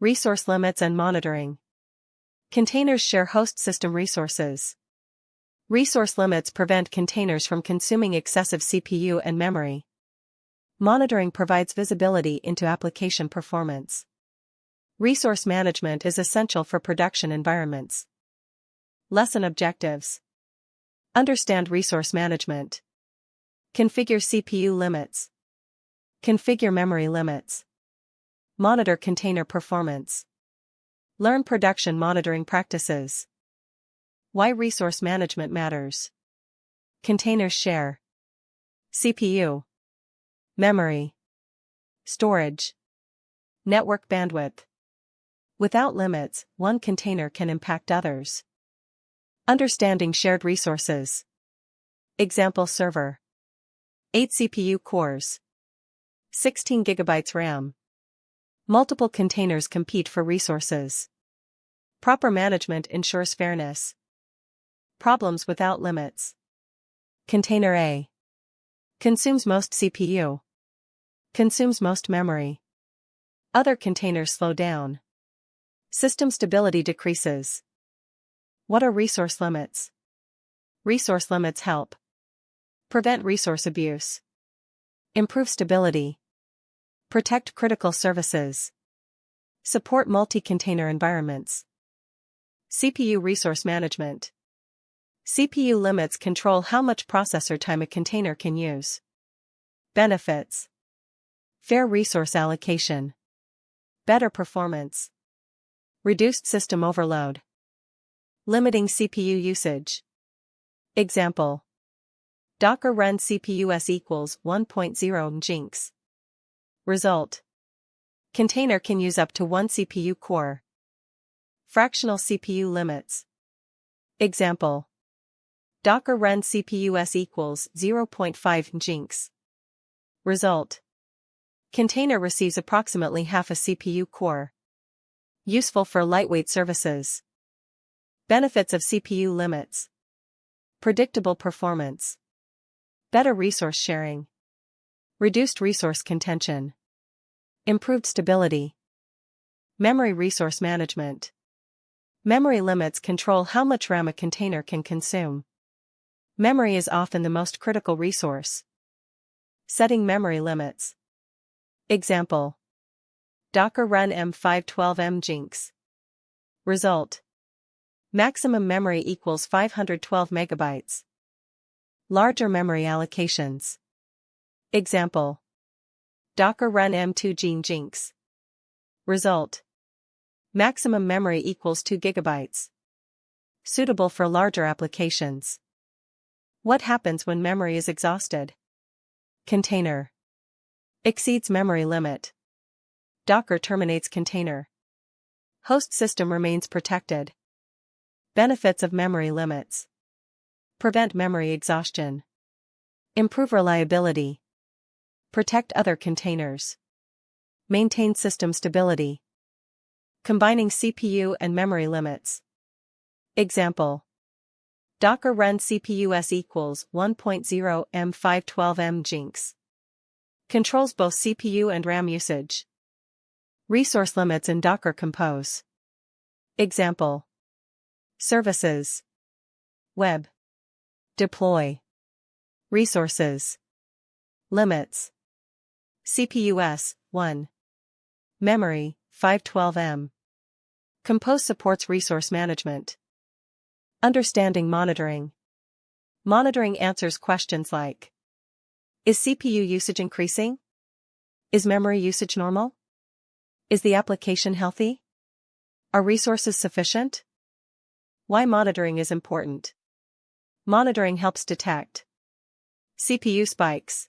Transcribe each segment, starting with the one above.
Resource limits and monitoring. Containers share host system resources. Resource limits prevent containers from consuming excessive CPU and memory. Monitoring provides visibility into application performance. Resource management is essential for production environments. Lesson objectives. Understand resource management. Configure CPU limits. Configure memory limits. Monitor container performance. Learn production monitoring practices. Why resource management matters. Containers share CPU, memory, storage, network bandwidth. Without limits, one container can impact others. Understanding shared resources. Example server. 8 CPU cores. 16 GB RAM. Multiple containers compete for resources. Proper management ensures fairness. Problems without limits. Container A consumes most CPU. Consumes most memory. Other containers slow down. System stability decreases. What are resource limits? Resource limits help prevent resource abuse. Improve stability. Protect critical services. Support multi-container environments. CPU resource management. CPU limits control how much processor time a container can use. Benefits. Fair resource allocation. Better performance. Reduced system overload. Limiting CPU usage. Example. Docker run CPUs equals 1.0 Jinx. Result. Container can use up to 1 CPU core. Fractional CPU limits. Example. Docker run CPUs equals 0.5 Jinx. Result. Container receives approximately half a CPU core. Useful for lightweight services. Benefits of CPU limits. Predictable performance. Better resource sharing. Reduced resource contention. Improved stability. Memory resource management. Memory limits control how much RAM a container can consume. Memory is often the most critical resource. Setting memory limits. Example. Docker run M512M Jinx. Result. Maximum memory equals 512 megabytes. Larger memory allocations. Example. Docker run M2 Jinx. Result. Maximum memory equals 2 gigabytes. Suitable for larger applications. What happens when memory is exhausted? Container exceeds memory limit. Docker terminates container. Host system remains protected. Benefits of memory limits. Prevent memory exhaustion. Improve reliability. Protect other containers. Maintain system stability. Combining CPU and memory limits. Example. Docker run CPUs equals 1.0 M512M Jinx. Controls both CPU and RAM usage. Resource limits in Docker Compose. Example. Services. Web. Deploy. Resources. Limits. CPUs, 1. Memory, 512M. Compose supports resource management. Understanding monitoring. Monitoring answers questions like: is CPU usage increasing? Is memory usage normal? Is the application healthy? Are resources sufficient? Why monitoring is important. Monitoring helps detect CPU spikes,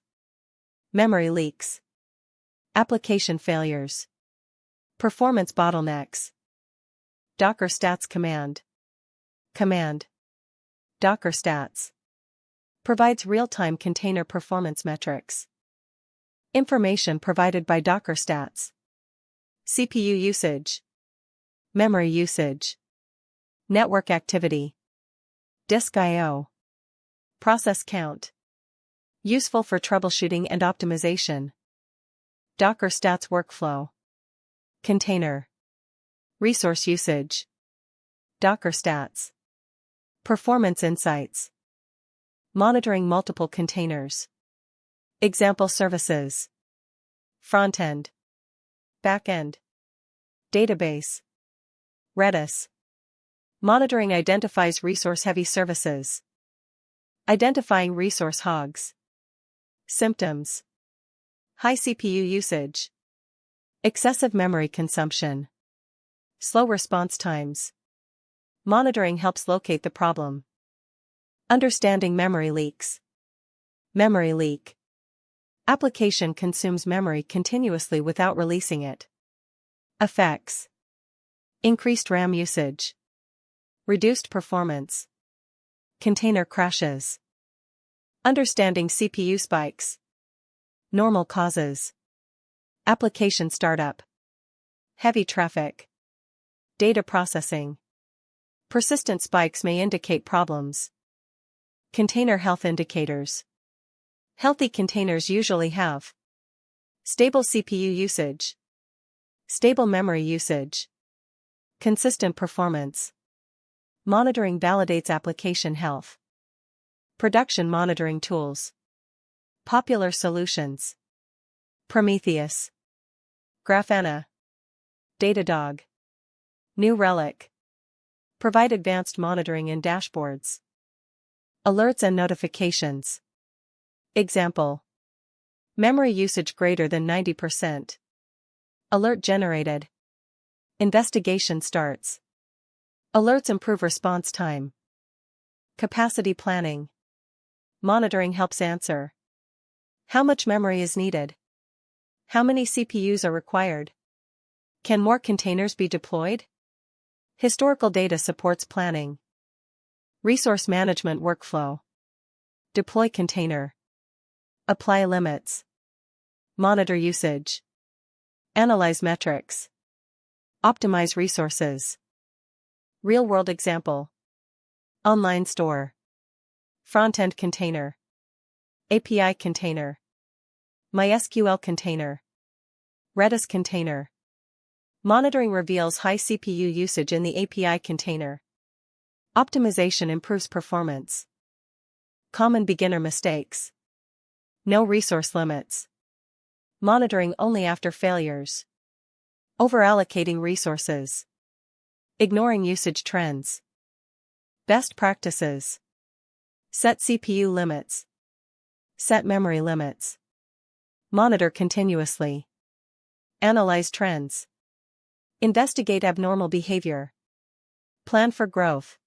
memory leaks, application failures, performance bottlenecks. Docker stats command. Docker stats provides real-time container performance metrics. Information provided by Docker stats. CPU usage, memory usage, network activity, disk I/O, process count. Useful for troubleshooting and optimization. Docker stats workflow. Container Resource usage. Docker stats. Performance insights. Monitoring multiple containers. Example services. Frontend. Backend. Database. Redis. Monitoring identifies resource-heavy services. Identifying resource hogs. Symptoms. High CPU usage. Excessive memory consumption. Slow response times. Monitoring helps locate the problem. Understanding memory leaks. Memory leak. Application consumes memory continuously without releasing it. Effects. Increased RAM usage. Reduced performance. Container crashes. Understanding CPU spikes. Normal causes. Application startup. Heavy traffic. Data processing. Persistent spikes may indicate problems. Container health indicators. Healthy containers usually have stable CPU usage, stable memory usage, consistent performance. Monitoring validates application health. Production monitoring tools. Popular solutions. Prometheus. Grafana. Datadog. New Relic. Provide advanced monitoring and dashboards. Alerts and notifications. Example. Memory usage greater than 90%. Alert generated. Investigation starts. Alerts improve response time. Capacity planning. Monitoring helps answer. How much memory is needed? How many CPUs are required? Can more containers be deployed? Historical data supports planning. Resource management workflow. Deploy container. Apply limits. Monitor usage. Analyze metrics. Optimize resources. Real-world example. Online store. Frontend container. API container. MySQL container. Redis container. Monitoring reveals high CPU usage in the API container. Optimization improves performance. Common beginner mistakes. No resource limits. Monitoring only after failures. Overallocating resources. Ignoring usage trends. Best practices. Set CPU limits. Set memory limits. Monitor continuously. Analyze trends. Investigate abnormal behavior. Plan for growth.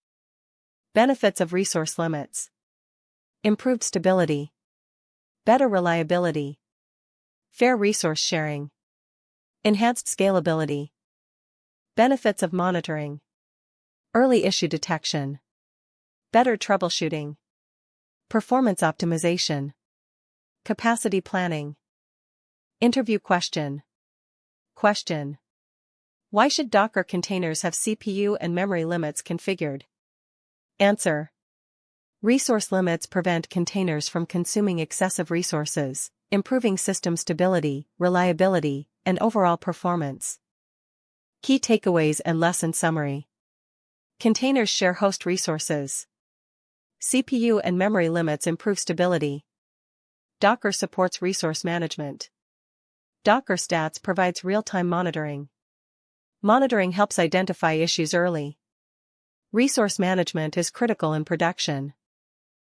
Benefits of resource limits. Improved stability. Better reliability. Fair resource sharing. Enhanced scalability. Benefits of monitoring. Early issue detection. Better troubleshooting. Performance optimization. Capacity planning. Interview question. Question. Why should Docker containers have CPU and memory limits configured? Answer. Resource limits prevent containers from consuming excessive resources, improving system stability, reliability, and overall performance. Key takeaways and lesson summary. Containers share host resources. CPU and memory limits improve stability. Docker supports resource management. Docker Stats provides real-time monitoring. Monitoring helps identify issues early. Resource management is critical in production.